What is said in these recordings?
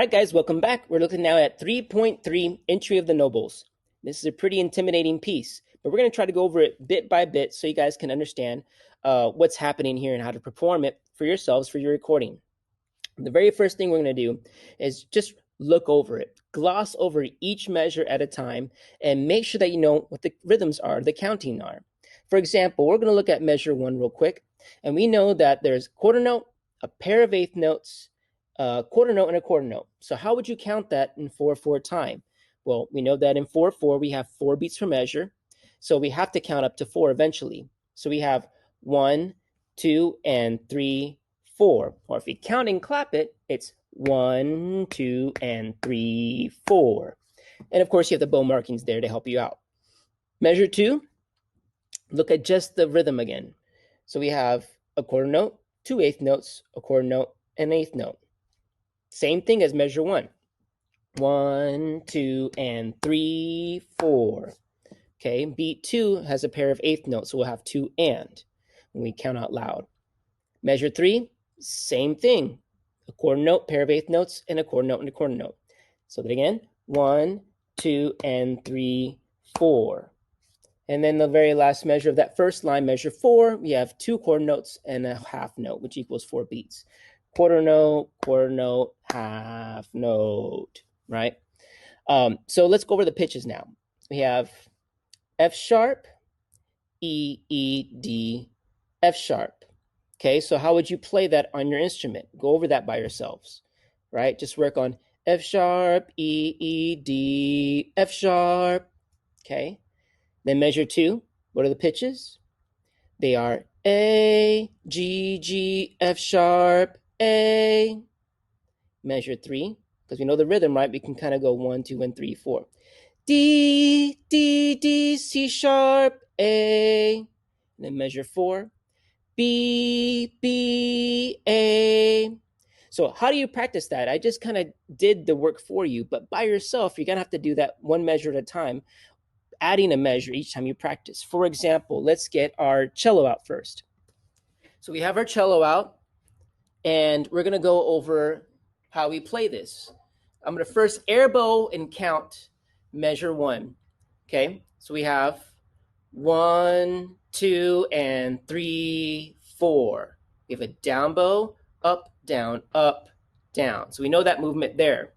right, guys, welcome back. We're looking now at 3.3, Entry of the Nobles. This is a pretty intimidating piece, but we're going to try to go over it bit by bit so you guys can understand what's happening here and how to perform it for yourselves for your recording. The very first thing we're going to do is just look over it, gloss over each measure at a time, and make sure that you know what the rhythms are, the counting are. For example, we're going to look at measure 1 real quick, and we know that there's quarter note, a pair of eighth notes, a quarter note, and a quarter note. So how would you count that in 4/4 time? Well, we know that in 4/4 we have 4 beats per measure, so we have to count up to 4 eventually. So we have 1, 2, and 3, 4. Or if you count and clap it, it's 1, 2, and 3, 4. And of course, you have the bow markings there to help you out. Measure 2, look at just the rhythm again. So we have a quarter note, 2 eighth notes, a quarter note, and an eighth note. Same thing as measure 1. 1, 2, and 3, 4. Okay, beat 2 has a pair of eighth notes, so we'll have 2 and when we count out loud. Measure 3, same thing. A quarter note, pair of eighth notes, and a quarter note and a quarter note. So that again, 1, 2, and 3, 4. And then the very last measure of that first line, measure 4, we have 2 quarter notes and a half note, which equals 4 beats. Quarter note, half note, right? So let's go over the pitches now. We have F sharp, E, E, D, F sharp. Okay, so how would you play that on your instrument? Go over that by yourselves, right? Just work on F sharp, E, E, D, F sharp. Okay, then measure 2. What are the pitches? They are A, G, G, F sharp, A. Measure 3, because we know the rhythm, right? We can kind of go 1, 2, and 3, 4. D, D, D, C sharp, A. And then measure 4. B, B, A. So how do you practice that? I just kind of did the work for you, but by yourself, you're going to have to do that one measure at a time, adding a measure each time you practice. For example, let's get our cello out first. So we have our cello out, and we're going to go over how we play this. I'm going to first air bow and count measure 1. Okay, so we have 1, 2, and 3, 4. We have a down bow, up, down, up, down. So we know that movement there.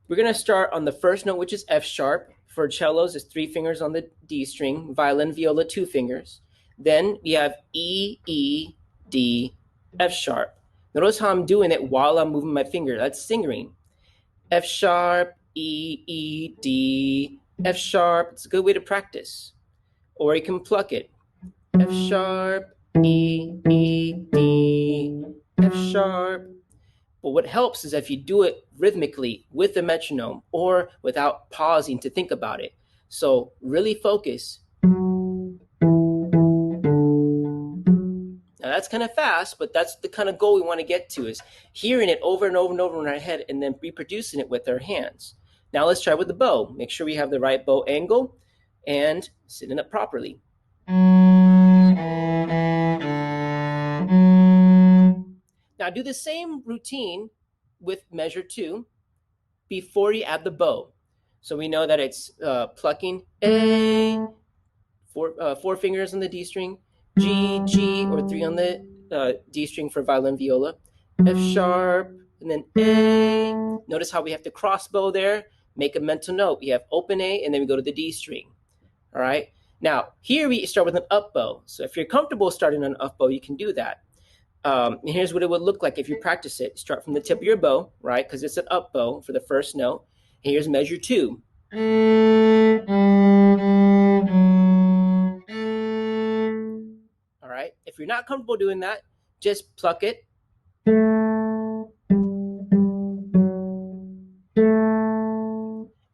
We're going to start on the first note, which is F sharp. For cellos, it's 3 fingers on the D string. Violin, viola, 2 fingers. Then we have E, E, D, F sharp. Notice how I'm doing it while I'm moving my finger. That's fingering. F sharp, E, E, D, F sharp. It's a good way to practice. Or you can pluck it. F sharp, E, E, D, F sharp. But what helps is if you do it rhythmically with the metronome or without pausing to think about it. So really focus. Now that's kind of fast, but that's the kind of goal we want to get to, is hearing it over and over and over in our head and then reproducing it with our hands. Now let's try with the bow. Make sure we have the right bow angle and sitting up properly. Now do the same routine with measure 2 before you add the bow. So we know that it's plucking A, 4 fingers on the D string, G, G, or 3 on the D string for violin, viola, F sharp, and then A. Notice how we have to cross bow there, make a mental note. We have open A, and then we go to the D string. All right. Now, here we start with an up bow. So if you're comfortable starting on an up bow, you can do that. And here's what it would look like if you practice it. Start from the tip of your bow, right? Because it's an up bow for the first note. And here's measure 2. All right. If you're not comfortable doing that, just pluck it.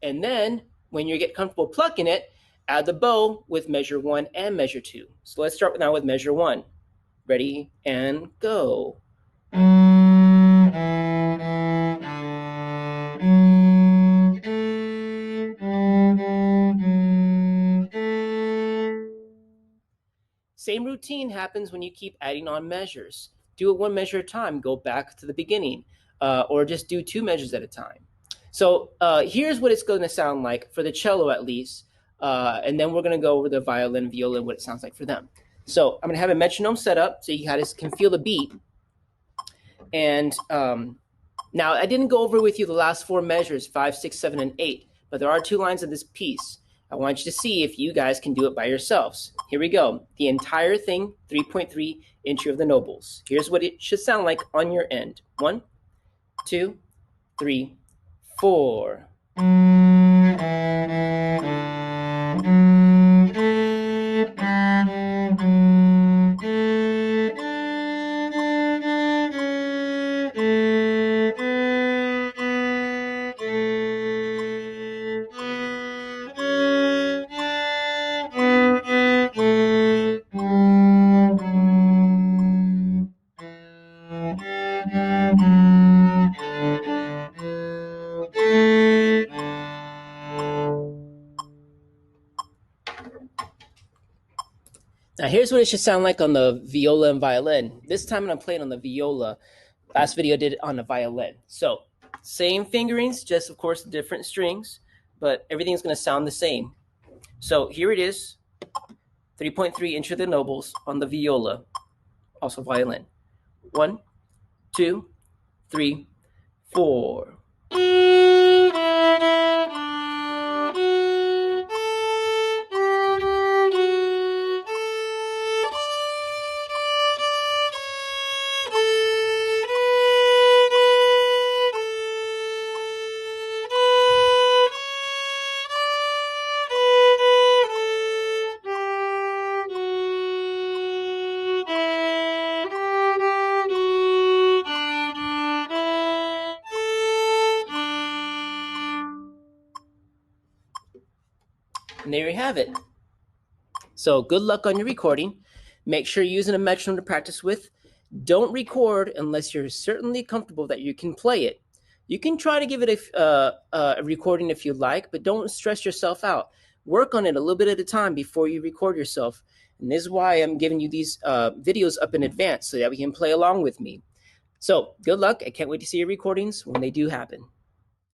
And then when you get comfortable plucking it, add the bow with measure 1 and measure 2. So let's start now with measure 1. Ready and go. Same routine happens when you keep adding on measures. Do it one measure at a time. Go back to the beginning, or just do 2 measures at a time. So here's what it's going to sound like for the cello, at least, and then we're going to go over the violin, viola, and what it sounds like for them. So I'm going to have a metronome set up so you guys can feel the beat. And now I didn't go over with you the last 4 measures, 5, 6, 7, and 8, but there are 2 lines of this piece. I want you to see if you guys can do it by yourselves. Here we go. The entire thing, 3.3 Entry of the Nobles. Here's what it should sound like on your end. 1, 2, 3, 4. Now here's what it should sound like on the viola and violin. This time I'm playing on the viola. Last video I did it on the violin. So same fingerings, just of course different strings, but everything's going to sound the same. So here it is, 3.3 Entry of the Nobles on the viola, also violin. 1, 2, 3, 4. And there you have it. So good luck on your recording. Make sure you're using a metronome to practice with. Don't record unless you're certainly comfortable that you can play it. You can try to give it a recording if you like, but don't stress yourself out. Work on it a little bit at a time before you record yourself. And this is why I'm giving you these videos up in advance so that we can play along with me. So good luck. I can't wait to see your recordings when they do happen.